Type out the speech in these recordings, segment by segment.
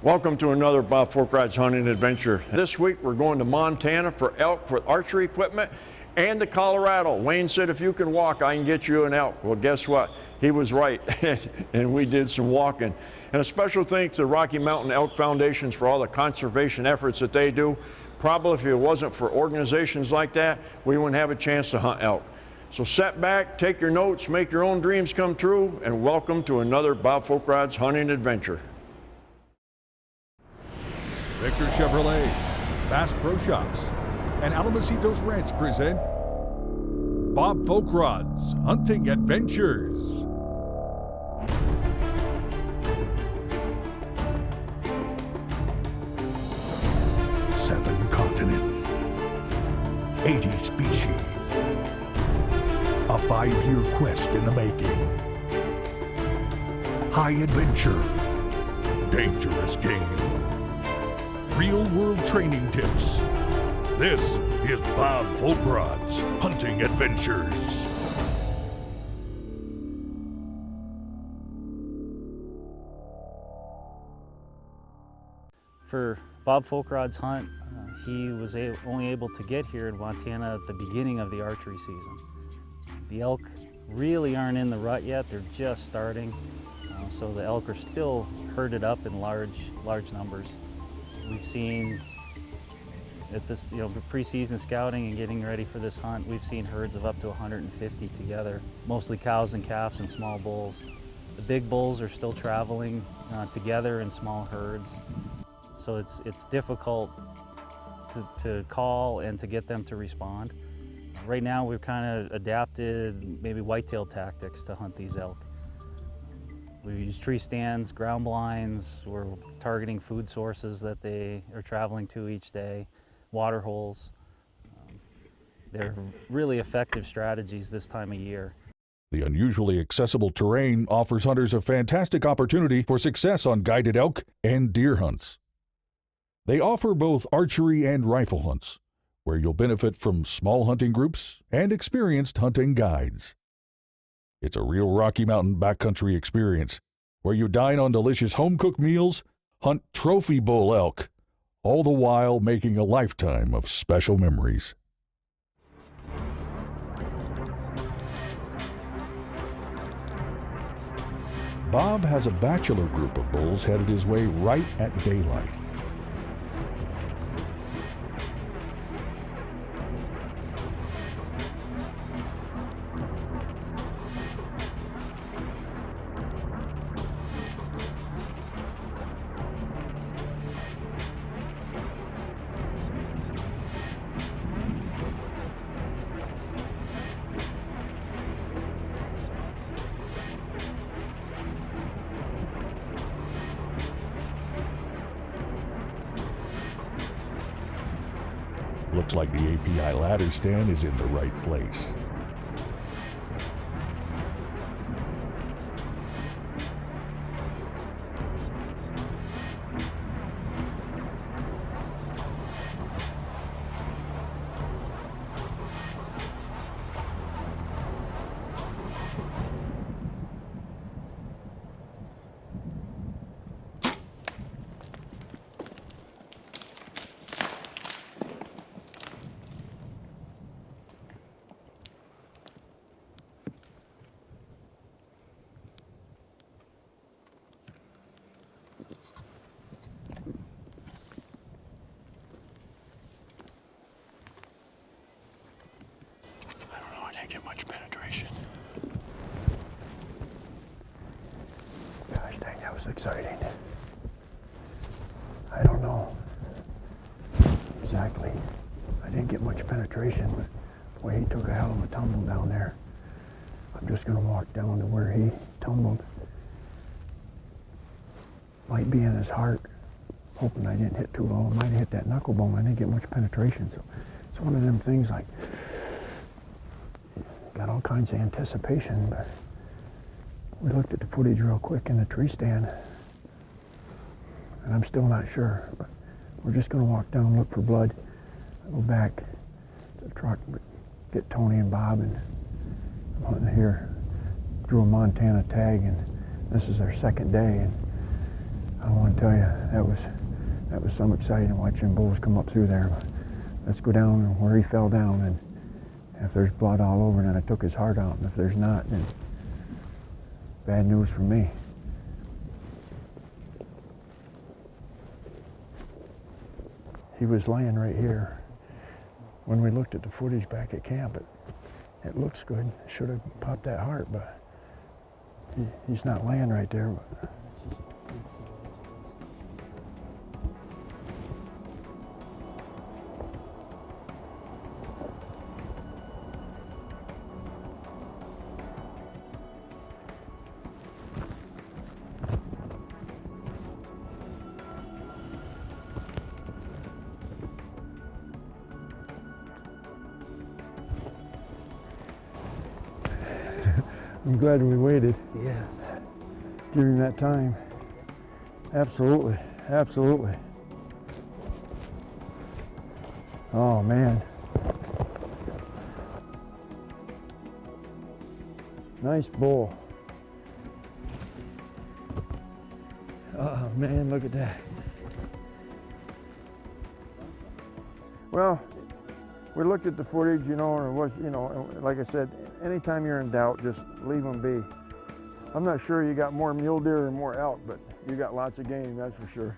Welcome to another Bob Forkride's hunting adventure. This week we're going to Montana for elk with archery equipment and to Colorado. Wayne said if you can walk, I can get you an elk. Well, guess what? He was right, and we did some walking. And a special thanks to Rocky Mountain Elk Foundations for all the conservation efforts that they do. Probably if it wasn't for organizations like that, we wouldn't have a chance to hunt elk. So sit back, take your notes, make your own dreams come true, and welcome to another Bob Forkride's hunting adventure. Victor Chevrolet, Bass Pro Shops, and Alamocitos Ranch present Bob Forkride's Hunting Adventures. Seven continents, 80 species, a 5-year quest in the making. High adventure, dangerous game. Real-world training tips. This is Bob Forkride's Hunting Adventures. For Bob Forkride's hunt, he was only able to get here in Montana at the beginning of the archery season. The elk really aren't in the rut yet, they're just starting, so the elk are still herded up in large numbers. We've seen at this, pre-season scouting and getting ready for this hunt, we've seen herds of up to 150 together, mostly cows and calves and small bulls. The big bulls are still traveling together in small herds, so it's difficult to call and to get them to respond. Right now we've kind of adapted maybe whitetail tactics to hunt these elk. We use tree stands, ground blinds, we're targeting food sources that they are traveling to each day, water holes. They're really effective strategies this time of year. The unusually accessible terrain offers hunters a fantastic opportunity for success on guided elk and deer hunts. They offer both archery and rifle hunts, where you'll benefit from small hunting groups and experienced hunting guides. It's a real Rocky Mountain backcountry experience where you dine on delicious home-cooked meals, hunt trophy bull elk, all the while making a lifetime of special memories. Bob has a bachelor group of bulls headed his way right at daylight. Looks like the API ladder stand is in the right place. Get much penetration. Gosh dang, that was exciting. I don't know exactly. I didn't get much penetration, but boy, he took a hell of a tumble down there. I'm just gonna walk down to where he tumbled. Might be in his heart, hoping I didn't hit too low. I might have hit that knuckle bone. I didn't get much penetration, so it's one of them things like, got all kinds of anticipation, but we looked at the footage real quick in the tree stand, and I'm still not sure, but we're just going to walk down and look for blood, go back to the truck, get Tony and Bob, and I'm hunting here, drew a Montana tag, and this is our second day, and I want to tell you, that was some exciting watching bulls come up through there. Let's go down where he fell down, and if there's blood all over, then I took his heart out, and if there's not, then bad news for me. He was laying right here. When we looked at the footage back at camp, it looks good. Should have popped that heart, but he's not laying right there. But I'm glad we waited. Yes. During that time. Absolutely, absolutely. Oh man. Nice bull. Oh man, look at that. Well, we looked at the footage, you know, and it was, you know, like I said, anytime you're in doubt, just leave them be. I'm not sure you got more mule deer or more elk, but you got lots of game, that's for sure.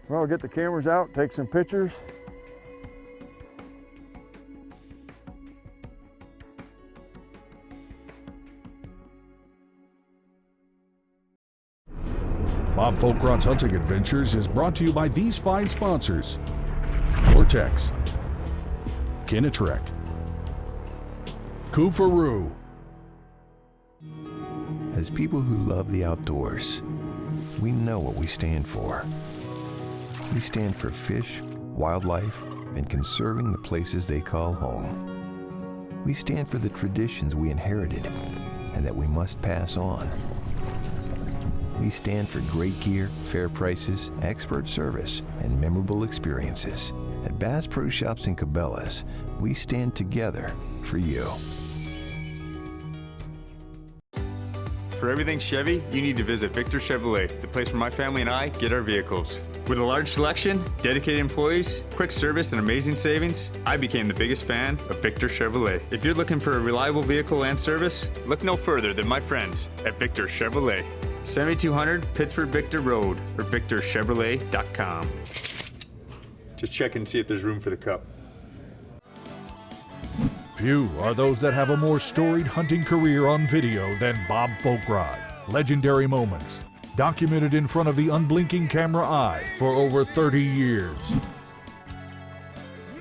Well, we'll get the cameras out, take some pictures. Bob Folkrod's Hunting Adventures is brought to you by these fine sponsors: Vortex, Kinatrek, Kufaru. As people who love the outdoors, we know what we stand for. We stand for fish, wildlife, and conserving the places they call home. We stand for the traditions we inherited and that we must pass on. We stand for great gear, fair prices, expert service, and memorable experiences. At Bass Pro Shops and Cabela's, we stand together for you. For everything Chevy, you need to visit Victor Chevrolet, the place where my family and I get our vehicles. With a large selection, dedicated employees, quick service, and amazing savings, I became the biggest fan of Victor Chevrolet. If you're looking for a reliable vehicle and service, look no further than my friends at Victor Chevrolet. 7200 Pittsford Victor Road, or victorchevrolet.com. Just check and see if there's room for the cup. Few are those that have a more storied hunting career on video than Bob Folkrod. Legendary moments, documented in front of the unblinking camera eye for over 30 years.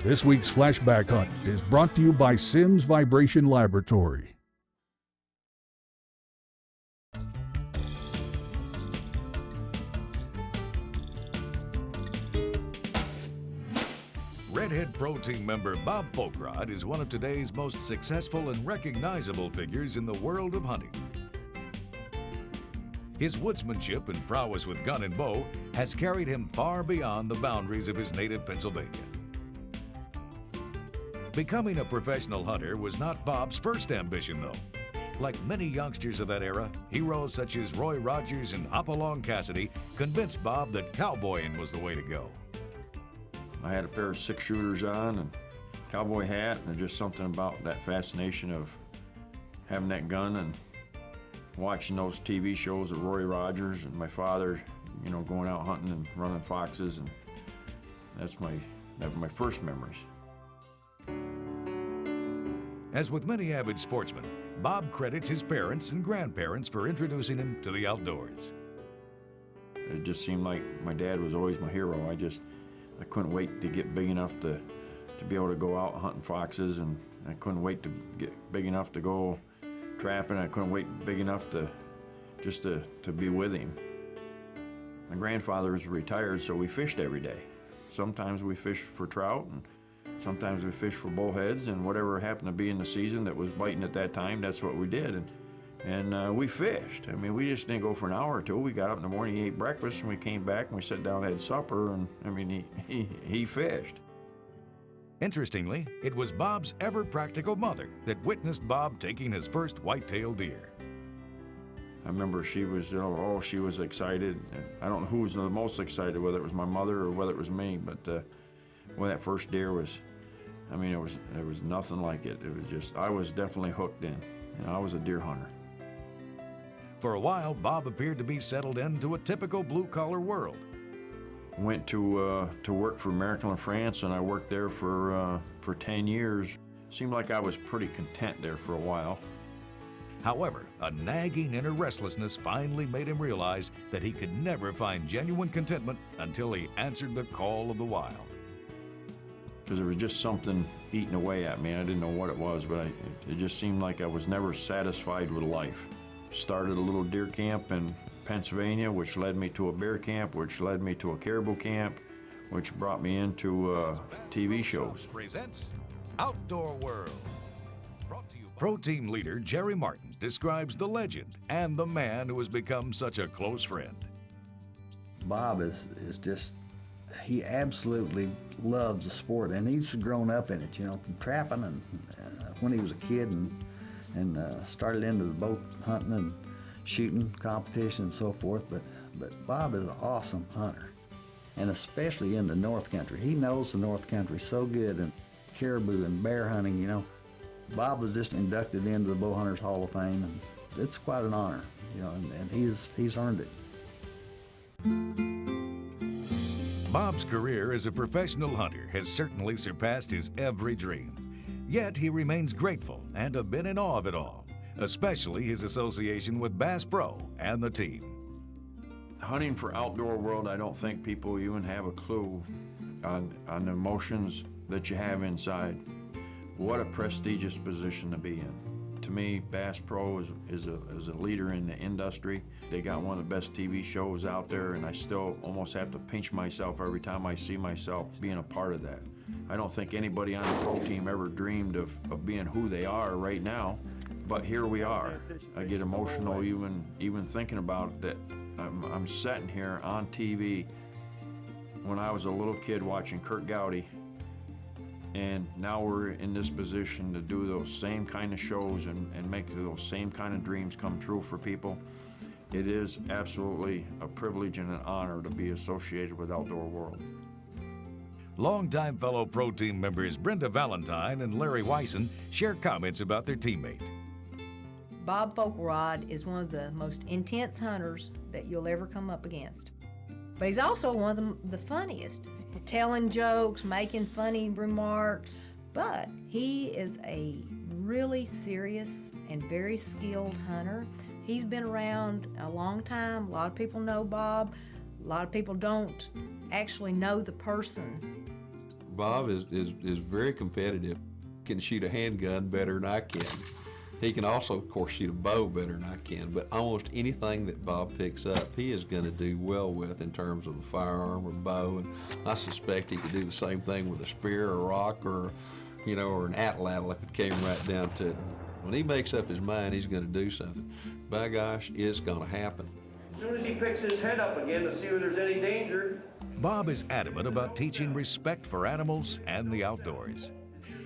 This week's Flashback Hunt is brought to you by Sims Vibration Laboratory. Redhead Pro Team member Bob Folkrod is one of today's most successful and recognizable figures in the world of hunting. His woodsmanship and prowess with gun and bow has carried him far beyond the boundaries of his native Pennsylvania. Becoming a professional hunter was not Bob's first ambition, though. Like many youngsters of that era, heroes such as Roy Rogers and Hopalong Cassidy convinced Bob that cowboying was the way to go. I had a pair of 6-shooters on and cowboy hat, and there's just something about that fascination of having that gun and watching those TV shows of Roy Rogers and my father, you know, going out hunting and running foxes, and that's my first memories. As with many avid sportsmen, Bob credits his parents and grandparents for introducing him to the outdoors. It just seemed like my dad was always my hero. I couldn't wait to get big enough to be able to go out hunting foxes, and I couldn't wait to get big enough to go trapping. I couldn't wait big enough to just to be with him. My grandfather was retired, so we fished every day. Sometimes we fished for trout, and sometimes we fished for bullheads, and whatever happened to be in the season that was biting at that time, that's what we did. And we fished. I mean, we just didn't go for an hour or two. We got up in the morning, he ate breakfast, and we came back and we sat down and had supper, and I mean, he fished. Interestingly, it was Bob's ever-practical mother that witnessed Bob taking his first white-tailed deer. I remember she was, she was excited. I don't know who was the most excited, whether it was my mother or whether it was me, but when that first deer was, I mean, there was nothing like it. It was just, I was definitely hooked in. You know, I was a deer hunter. For a while, Bob appeared to be settled into a typical blue-collar world. Went to work for American in France, and I worked there for 10 years. Seemed like I was pretty content there for a while. However, a nagging inner restlessness finally made him realize that he could never find genuine contentment until he answered the call of the wild. Because there was just something eating away at me. I didn't know what it was, but it just seemed like I was never satisfied with life. Started a little deer camp in Pennsylvania, which led me to a bear camp, which led me to a caribou camp, which brought me into TV shows. Presents Outdoor World. Pro Team leader Jerry Martin describes the legend and the man who has become such a close friend. Bob is just, he absolutely loves the sport, and he's grown up in it, you know, from trapping and when he was a kid, and started into the boat hunting and shooting competition and so forth. But Bob is an awesome hunter, and especially in the North Country. He knows the North Country so good, and caribou and bear hunting, you know. Bob was just inducted into the Bow Hunters Hall of Fame, and it's quite an honor, you know, and he's earned it. Bob's career as a professional hunter has certainly surpassed his every dream. Yet he remains grateful and a bit in awe of it all, especially his association with Bass Pro and the team. Hunting for Outdoor World, I don't think people even have a clue on the emotions that you have inside. What a prestigious position to be in. To me, Bass Pro is a leader in the industry. They got one of the best TV shows out there, and I still almost have to pinch myself every time I see myself being a part of that. I don't think anybody on the pro team ever dreamed of being who they are right now, but here we are. I get emotional even thinking about that. I'm sitting here on TV when I was a little kid watching Kurt Gowdy, and now we're in this position to do those same kind of shows and make those same kind of dreams come true for people. It is absolutely a privilege and an honor to be associated with Outdoor World. Longtime fellow pro team members Brenda Valentine and Larry Wyson share comments about their teammate. Bob Fogelrod is one of the most intense hunters that you'll ever come up against. But he's also one of the funniest, telling jokes, making funny remarks. But he is a really serious and very skilled hunter. He's been around a long time. A lot of people know Bob. A lot of people don't actually know the person. Bob is very competitive. Can shoot a handgun better than I can. He can also, of course, shoot a bow better than I can, but almost anything that Bob picks up, he is going to do well with in terms of the firearm or bow, and I suspect he could do the same thing with a spear or a rock or, you know, or an atlatl if it came right down to it. When he makes up his mind he's going to do something, by gosh, it's going to happen. As soon as he picks his head up again to see if there's any danger. Bob is adamant about teaching respect for animals and the outdoors.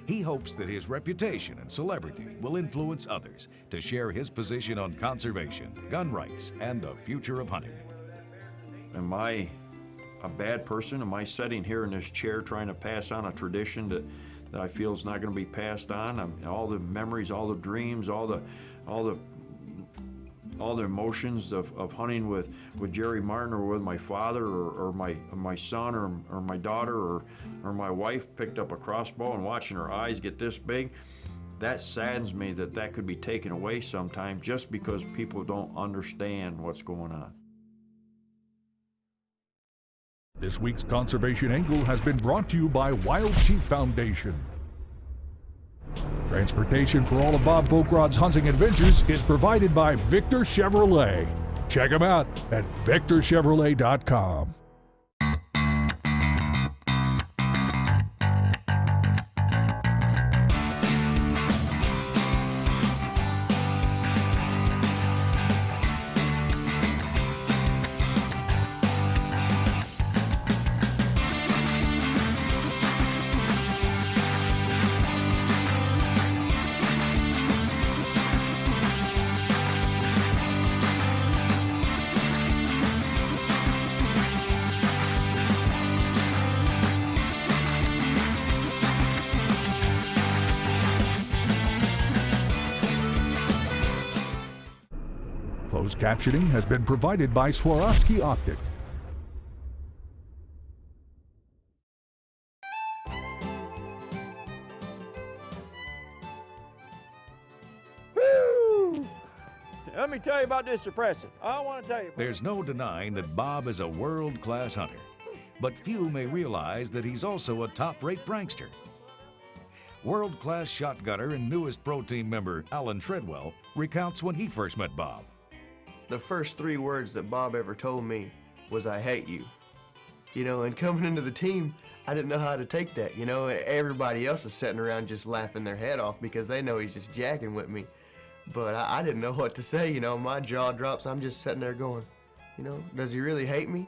He hopes that his reputation and celebrity will influence others to share his position on conservation, gun rights, and the future of hunting. Am I a bad person? Am I sitting here in this chair trying to pass on a tradition that I feel is not going to be passed on? All the memories, all the dreams, all the emotions of hunting with Jerry Martin or with my father or my son or my daughter or my wife picked up a crossbow and watching her eyes get this big, that saddens me that could be taken away sometime just because people don't understand what's going on. This week's Conservation Angle has been brought to you by Wild Sheep Foundation. Transportation for all of Bob Fogelrod's hunting adventures is provided by Victor Chevrolet. Check them out at victorchevrolet.com. Closed captioning has been provided by Swarovski Optic. Let me tell you about this suppressant. I want to tell you. There's no denying that Bob is a world-class hunter, but few may realize that he's also a top-rate prankster. World-class shotgunner and newest pro team member Alan Treadwell recounts when he first met Bob. The first 3 words that Bob ever told me was, "I hate you." You know, and coming into the team, I didn't know how to take that. You know, everybody else is sitting around just laughing their head off because they know he's just jacking with me. But I didn't know what to say, you know, my jaw drops. I'm just sitting there going, you know, does he really hate me?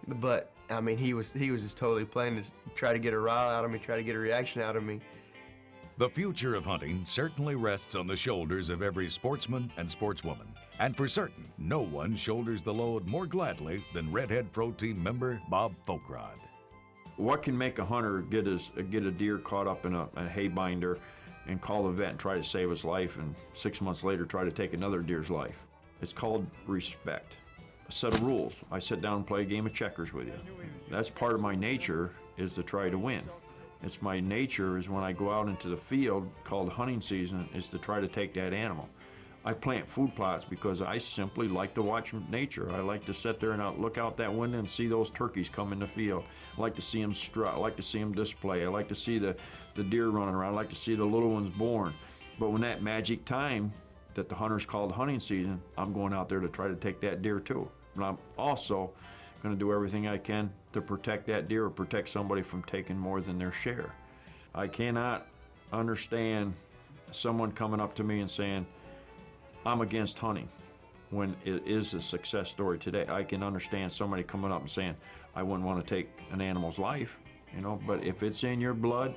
But, I mean, he was just totally playing to try to get a rile out of me, try to get a reaction out of me. The future of hunting certainly rests on the shoulders of every sportsman and sportswoman. And for certain, no one shoulders the load more gladly than Redhead Pro Team member Bob Folkrod. What can make a hunter get a deer caught up in a hay binder and call the vet and try to save his life, and 6 months later try to take another deer's life? It's called respect. A set of rules. I sit down and play a game of checkers with you. That's part of my nature, is to try to win. It's my nature is when I go out into the field, called hunting season, is to try to take that animal. I plant food plots because I simply like to watch nature. I like to sit there and look out that window and see those turkeys come in the field. I like to see them strut. I like to see them display. I like to see the deer running around. I like to see the little ones born. But when that magic time that the hunters call hunting season, I'm going out there to try to take that deer too. But I'm also going to do everything I can to protect that deer or protect somebody from taking more than their share. I cannot understand someone coming up to me and saying, I'm against hunting, when it is a success story today. I can understand somebody coming up and saying, I wouldn't want to take an animal's life, you know, but if it's in your blood,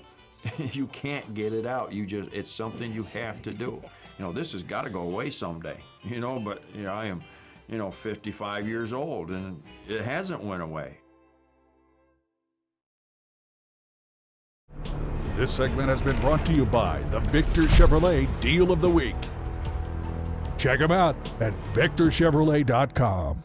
you can't get it out. It's something you have to do. You know, this has got to go away someday, you know, but you know, I am, 55 years old and it hasn't went away. This segment has been brought to you by the Victor Chevrolet Deal of the Week. Check them out at victorchevrolet.com.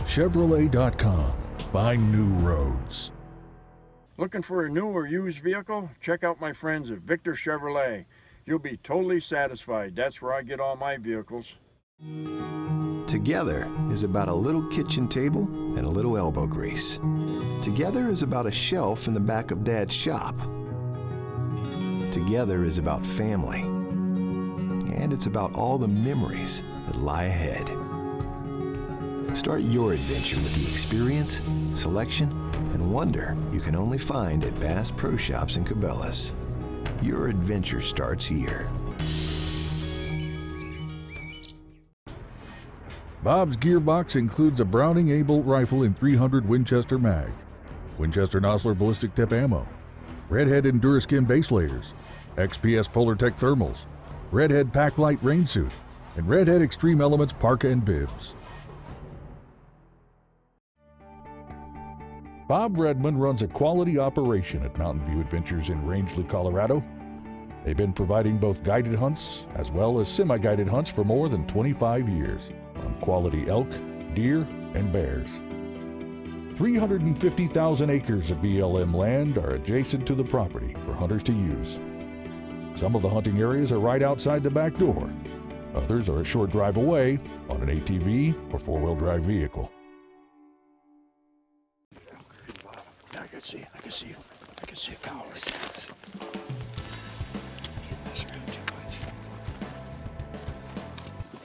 Chevrolet.com. Find new roads. Looking for a new or used vehicle? Check out my friends at Victor Chevrolet. You'll be totally satisfied. That's where I get all my vehicles. Together is about a little kitchen table and a little elbow grease. Together is about a shelf in the back of Dad's shop. Together is about family. And it's about all the memories that lie ahead. Start your adventure with the experience, selection, and wonder you can only find at Bass Pro Shops and Cabela's. Your adventure starts here. Bob's Gearbox includes a Browning A-Bolt rifle in .300 Winchester mag, Winchester Nosler ballistic tip ammo, Redhead Enduraskin base layers, XPS Polartec thermals, Redhead Pack Light rain suit, and Redhead Extreme Elements parka and bibs. Bob Redmond runs a quality operation at Mountain View Adventures in Rangeley, Colorado. They've been providing both guided hunts as well as semi-guided hunts for more than 25 years on quality elk, deer, and bears. 350,000 acres of BLM land are adjacent to the property for hunters to use. Some of the hunting areas are right outside the back door. Others are a short drive away on an ATV or four-wheel drive vehicle. I can see a cow.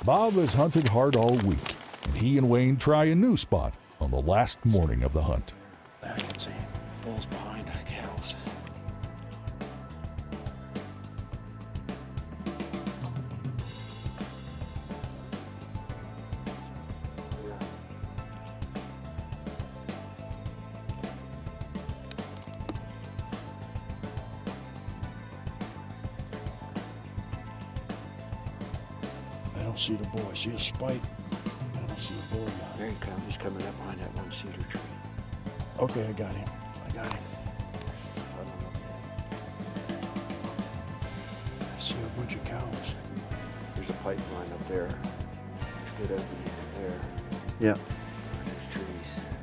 Bob has hunted hard all week, and he and Wayne try a new spot on the last morning of the hunt. I can see bulls behind the cows. don't see the bull. I see a spike. I don't see a bull. There he comes. He's coming up behind that one cedar tree. Okay, I got him. I got him. I see a bunch of cows. There's a pipeline up there. There's good opening up there. Yeah. There's trees.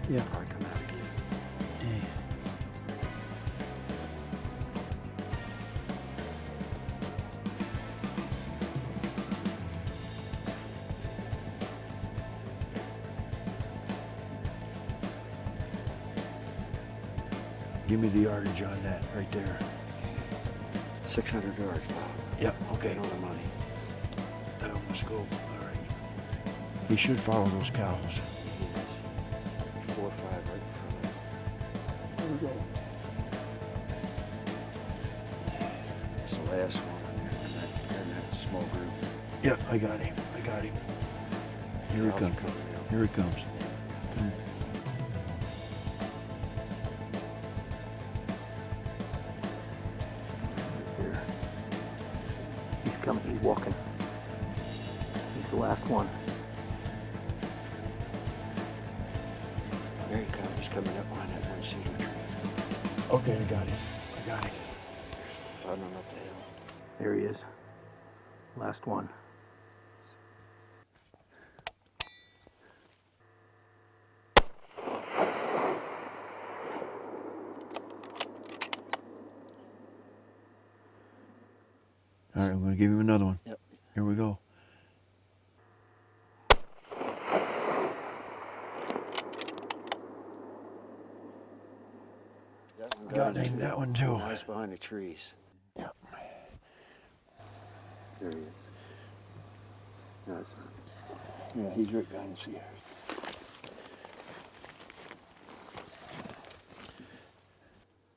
Yeah. Probably come out again. Hey. Give me the yardage on that right there. 600 yards, Bob. Yep, okay. Right on the money. Now let's go. All right. He should follow those cows. He is. There's 4 or 5 right in front of him. There we go. That's the last one in that small group. Yep, I got him. I got him. Here he Cows comes. are coming out. Here he comes. Come. Here. He's coming. He's walking. He's the last one. There he comes. He's coming up behind that one cedar tree. Okay, I got him. I got him. There's fun on up the hill. There he is. Last one. All right, I'm going to give him another one. Yep. Here we go. Got him, that one too. Nice behind the trees. Yep. There he is. Nice. Yeah, he's right behind the cedars.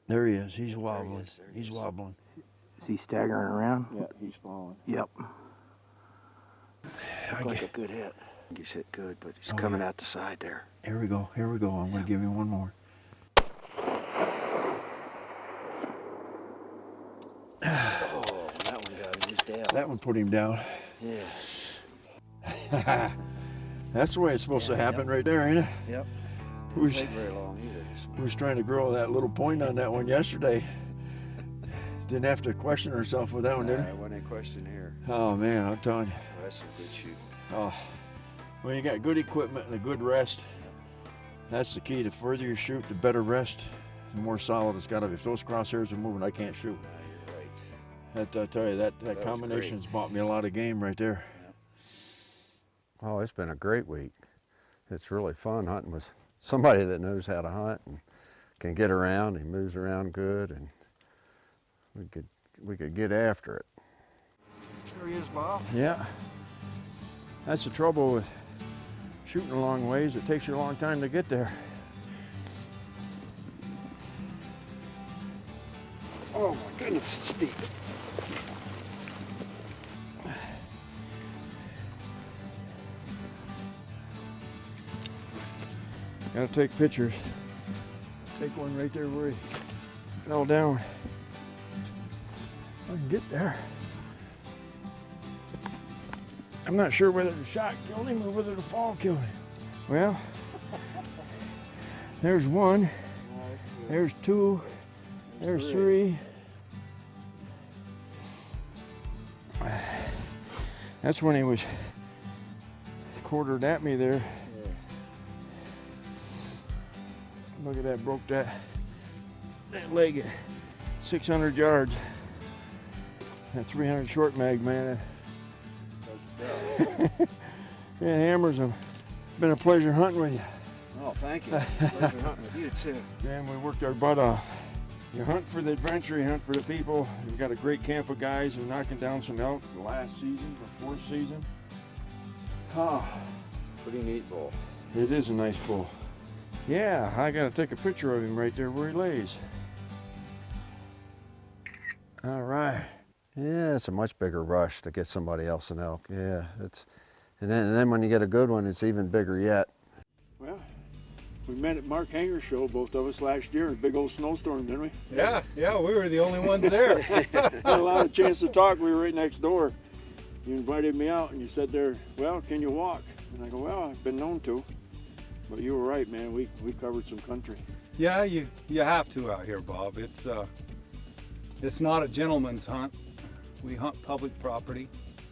There he is. He's wobbling. He's wobbling. Is he staggering around? Yeah, he's falling. Yep. Looked like a good hit. He's hit good, but he's coming out the side there. Here we go. Here we go. I'm going to give him one more. Oh, that one got him. He's down. That one put him down. Yeah. That's the way it's supposed to happen right there, ain't it? Yep. Who's, Didn't take very long either. who's trying to grow that little point on that one yesterday? Didn't have to question herself with that one, did There wasn't any question here. Oh, man, I'm telling you. Well, that's some good shooting. Oh, when you got good equipment and a good rest, that's the key. The further you shoot, the better rest, the more solid it's got to be. If those crosshairs are moving, I can't shoot. No, you're right. I tell you, that combination's bought me a lot of game right there. Oh, it's been a great week. It's really fun hunting with somebody that knows how to hunt and can get around. He moves around good, and we could get after it. There he is, Bob. Yeah, that's the trouble with shooting a long ways. It takes you a long time to get there. Oh my goodness, it's steep. Gotta take pictures. Take one right there where he fell down. I can get there. I'm not sure whether the shot killed him or whether the fall killed him. Well, there's one, there's two, there's three. That's when he was quartered at me there. Look at that, broke that leg at 600 yards. That 300 short mag, man. It hammers them. Been a pleasure hunting with you. Oh, thank you. Pleasure hunting with you too. Man, we worked our butt off. You hunt for the adventure, you hunt for the people. We've got a great camp of guys who are knocking down some elk the last season, the 4th season. Oh, Pretty neat bull. it is a nice bull. Yeah, I gotta take a picture of him right there where he lays. All right. Yeah, it's a much bigger rush to get somebody else an elk. Yeah, and then when you get a good one, it's even bigger yet. Well, we met at Mark Hanger's show, both of us last year, in a big old snowstorm, didn't we? Yeah, we were the only ones there. Had a lot of chance to talk. We were right next door. you invited me out and you said there, well, can you walk? And I go, well, I've been known to. But you were right, man. We covered some country. Yeah, you have to out here, Bob. It's not a gentleman's hunt. We hunt public property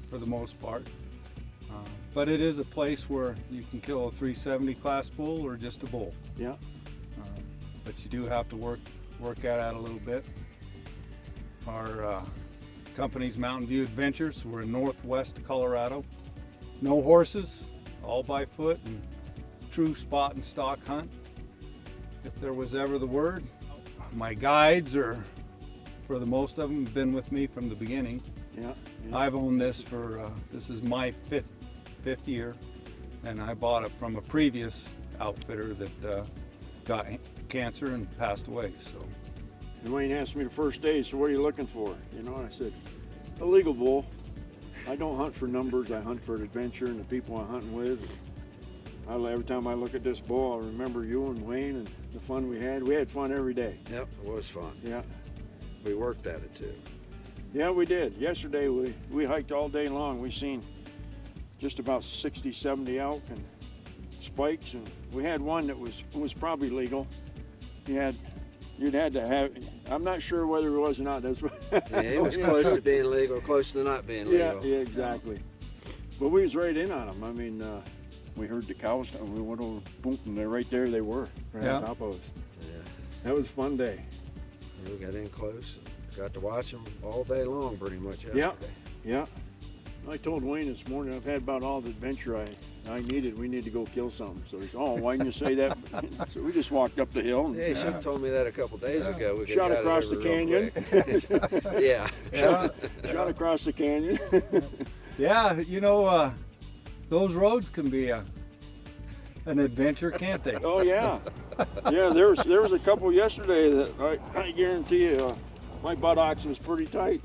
for the most part. But it is a place where you can kill a 370 class bull or just a bull. Yeah. But you do have to work at it a little bit. Our company's Mountain View Adventures. We're in northwest Colorado. No horses, all by foot, and true spot and stock hunt. If there was ever the word, my guides are, for the most of them, have been with me from the beginning. Yeah. I've owned this for, this is my fifth year, and I bought it from a previous outfitter that got cancer and passed away. So. And Wayne asked me the first day, so what are you looking for? You know, and I said, a legal bull. I don't hunt for numbers, I hunt for adventure and the people I'm hunting with. Every time I look at this bull, I remember you and Wayne and the fun we had. We had fun every day. Yep, it was fun. Yeah. We worked at it too. Yeah, we did. Yesterday we hiked all day long. We seen just about 60, 70 elk and spikes, and we had one that was probably legal. You'd had to have, I'm not sure whether it was or not. That's yeah, it was close to being legal, close to not being legal. Yeah, exactly. But we was right in on them. I mean, we heard the cows, and we went over, boom, and they're right there. They were right on top of us. Yeah. That was a fun day. We got in close. Got to watch them all day long, pretty much yesterday. Yeah. I told Wayne this morning I've had about all the adventure I needed. We need to go kill something. So he said, oh, why didn't you say that? So we just walked up the hill. And, yeah, you should have told me that a couple days ago. We shot across the canyon. Yeah. Shot across the canyon. Yeah, you know, those roads can be an adventure, can't they? Oh yeah. Yeah, there was a couple yesterday that I guarantee you. My buttocks was pretty tight.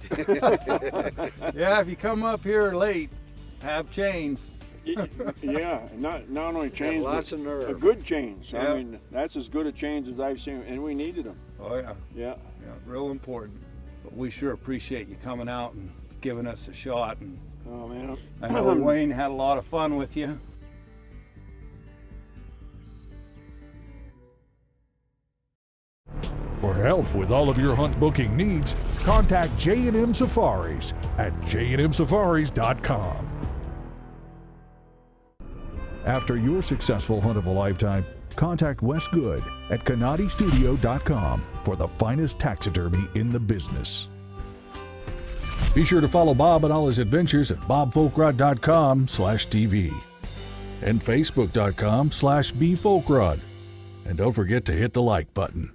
Yeah, if you come up here late, have chains. Yeah, not only chains, lots of nerve. A good chains. Yeah. I mean, that's as good a chains as I've seen, and we needed them. Oh yeah. Yeah. Yeah, real important. But we sure appreciate you coming out and giving us a shot. And oh man, I know Wayne had a lot of fun with you. For help with all of your hunt booking needs, contact J&M Safaris at jnmsafaris.com. After your successful hunt of a lifetime, contact Wes Good at canadistudio.com for the finest taxidermy in the business. Be sure to follow Bob and all his adventures at bobfolkrod.com/TV and facebook.com/bfolkrod. And don't forget to hit the like button.